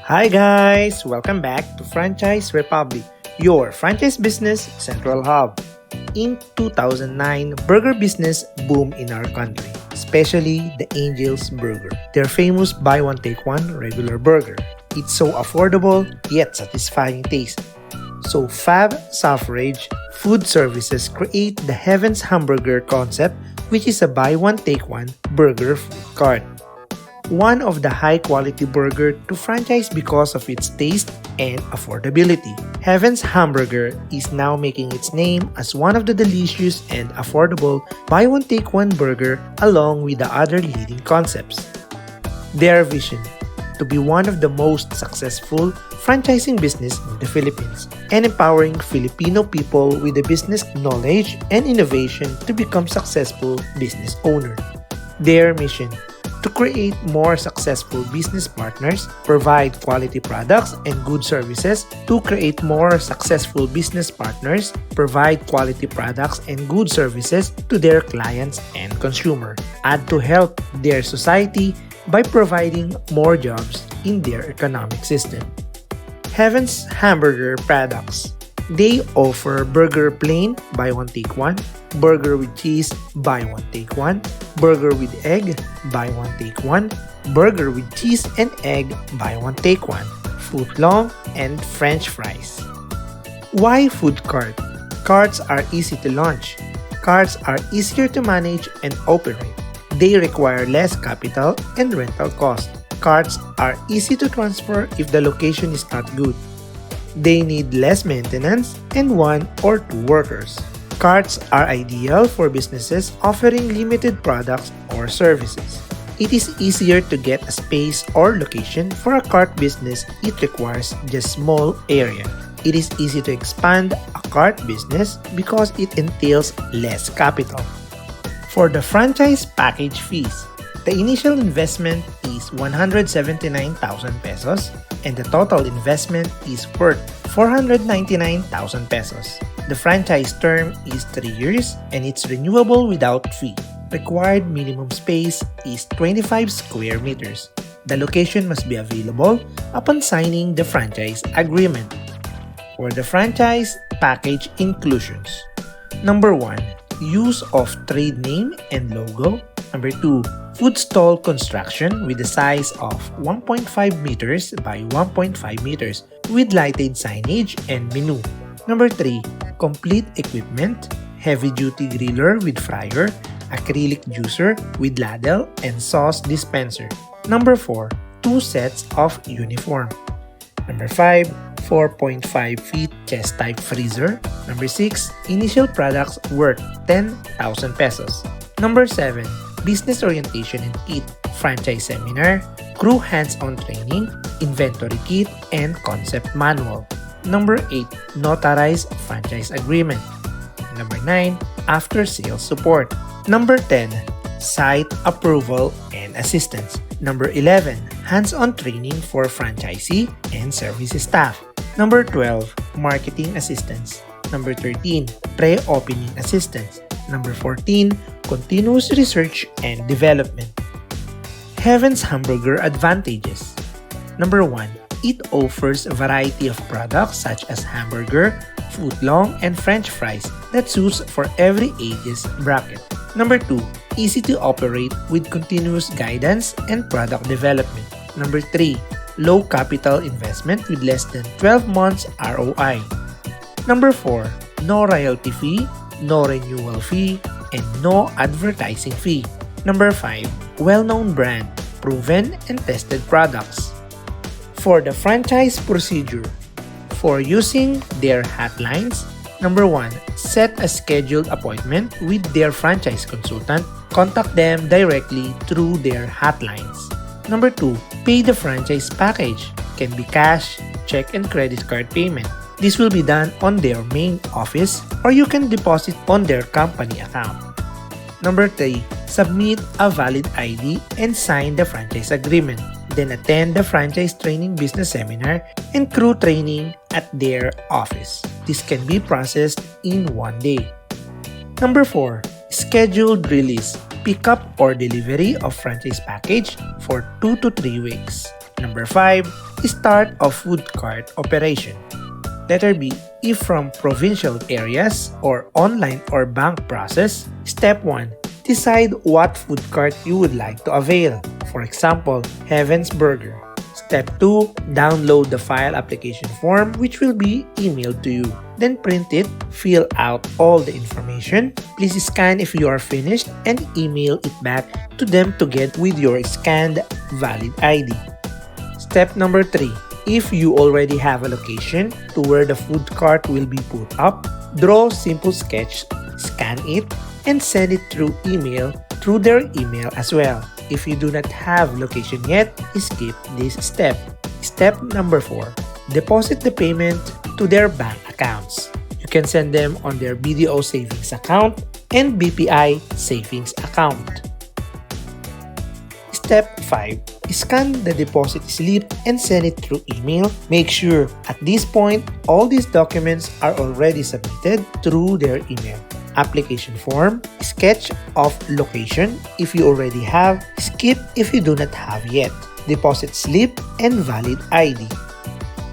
Hi guys! Welcome back to Franchise Republic, your franchise business central hub. In 2009, burger business boomed in our country, especially the Angel's Burger. Their famous buy one take one regular burger. It's so affordable yet satisfying taste. So Fab Suffrage Food Services create the Heaven's Hamburger concept, which is a buy one take one burger food cart. One of the high-quality burger to franchise because of its taste and affordability. Heaven's Hamburger is now making its name as one of the delicious and affordable buy one take one burger along with the other leading concepts. Their vision: to be one of the most successful franchising business in the Philippines and empowering Filipino people with the business knowledge and innovation to become successful business owner. Their mission: to create more successful business partners, provide quality products and good services. To create more successful business partners, provide quality products and good services to their clients and consumer. And to help their society by providing more jobs in their economic system. Heaven's Hamburger products. They offer burger plain, buy one take one, burger with cheese, buy one take one, burger with egg, buy one take one, burger with cheese and egg, buy one take one, footlong, and french fries. Why food cart? Carts are easy to launch. Carts are easier to manage and operate. They require less capital and rental cost. Carts are easy to transfer if the location is not good. They need less maintenance and 1 or 2 workers. Carts are ideal for businesses offering limited products or services. It is easier to get a space or location for a cart business. It requires just small area. It is easy to expand a cart business because it entails less capital. For the franchise package fees, the initial investment is 179,000 pesos and the total investment is worth 499,000 pesos. The franchise term is 3 years and it's renewable without fee. Required minimum space is 25 square meters. The location must be available upon signing the franchise agreement. For the franchise package inclusions: Number 1. Use of trade name and logo. Number 2. Food stall construction with a size of 1.5 meters by 1.5 meters with lighted signage and menu. Number 3. Complete equipment, heavy-duty griller with fryer, acrylic juicer with ladle and sauce dispenser. Number 4. 2 sets of uniform. Number 5. 4.5 feet chest-type freezer. Number 6. Initial products worth 10,000 pesos. Number 7. Business orientation and kit, franchise seminar, crew hands-on training, inventory kit, and concept manual. Number 8. Notarized franchise agreement. Number 9. After-sales support. Number 10. Site approval and assistance. Number 11. Hands-on training for franchisee and service staff. Number 12. Marketing assistance. Number 13. Pre-opening assistance. Number 14. Continuous research and development. Heaven's Hamburger advantages. Number 1. It offers a variety of products such as hamburger, footlong, and french fries that suits for every ages bracket. Number 2. Easy to operate with continuous guidance and product development. Number 3. Low capital investment with less than 12 months ROI. Number 4. No royalty fee, no renewal fee, and no advertising fee. Number 5. Well-known brand, proven and tested products. For the franchise procedure, for using their hotlines: Number 1. Set a scheduled appointment with their franchise consultant. Contact them directly through their hotlines. Number 2. Pay the franchise package. Can be cash, check, and credit card payment. This will be done on their main office or you can deposit on their company account. Number 3. Submit a valid ID and sign the franchise agreement. Then attend the franchise training business seminar and crew training at their office. This can be processed in 1 day. Number 4. Scheduled release. Pickup or delivery of franchise package for 2 to 3 weeks. Number 5, start a food cart operation. Letter B, if from provincial areas or online or bank process. Step 1, decide what food cart you would like to avail. For example, Heaven's Burger. Step 2, download the file application form which will be emailed to you. Then print it, fill out all the information. Please scan if you are finished and email it back to them together with your scanned valid ID. Step number 3, if you already have a location to where the food cart will be put up, draw simple sketch, scan it, and send it through email through their email as well. If you do not have location yet, skip this step. Step number 4, deposit the payment to their bank accounts. You can send them on their BDO savings account and BPI savings account. Step 5, scan the deposit slip and send it through email. Make sure at this point all these documents are already submitted through their email. Application form, sketch of location if you already have, skip if you do not have yet, deposit slip and valid ID.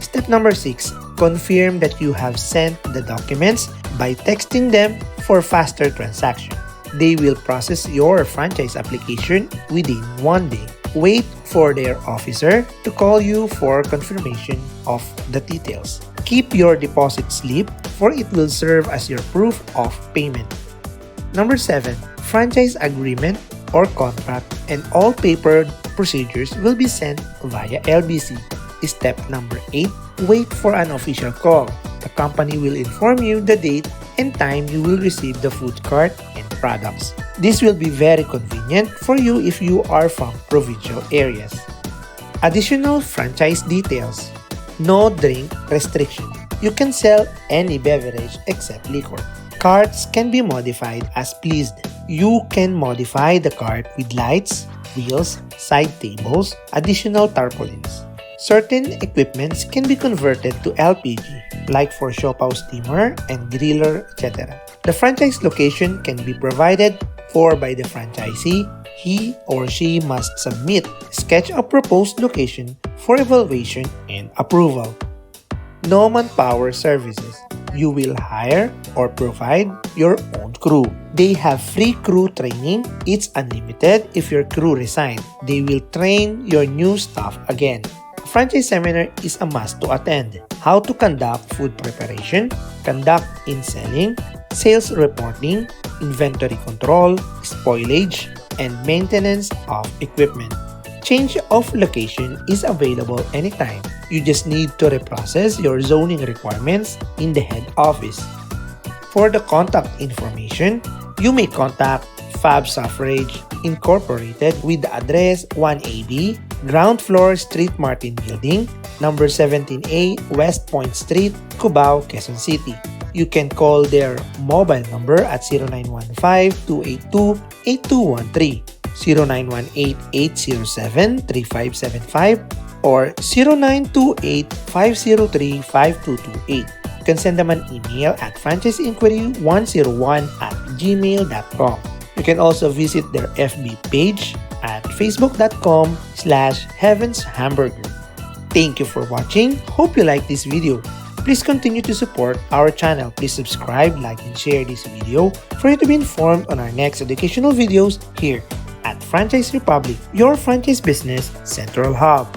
Step number 6, confirm that you have sent the documents by texting them for faster transaction. They will process your franchise application within 1 day. Wait for their officer to call you for confirmation of the details. Keep your deposit slip for it will serve as your proof of payment. Number 7, franchise agreement or contract and all paper procedures will be sent via LBC. Step number 8, wait for an official call. The company will inform you the date and time you will receive the food cart and products. This will be very convenient for you if you are from provincial areas. Additional franchise details. No drink restriction. You can sell any beverage except liquor. Carts can be modified as pleased. You can modify the cart with lights, wheels, side tables, additional tarpaulins. Certain equipments can be converted to LPG, like for siopaw steamer and griller, etc. The franchise location can be provided for by the franchisee. He or she must submit a sketch of proposed location for evaluation and approval. No manpower services. You will hire or provide your own crew. They have free crew training. It's unlimited if your crew resign. They will train your new staff again. A franchise seminar is a must to attend. How to conduct food preparation, conduct in selling, sales reporting, inventory control, spoilage, and maintenance of equipment. Change of location is available anytime. You just need to reprocess your zoning requirements in the head office. For the contact information, you may contact Fab Suffrage Incorporated with the address 1AB, ground floor Street Martin Building, number 17A, West Point Street, Cubao, Quezon City. You can call their mobile number at 0915-282-8213, 0918-807-3575, or 0928-503-5228. You can send them an email at franchiseinquiry101@gmail.com. You can also visit their FB page at facebook.com/heavenshamburger. Thank you for watching. Hope you like this video. Please continue to support our channel. Please subscribe, like, and share this video for you to be informed on our next educational videos here at Franchise Republic, your franchise business central hub.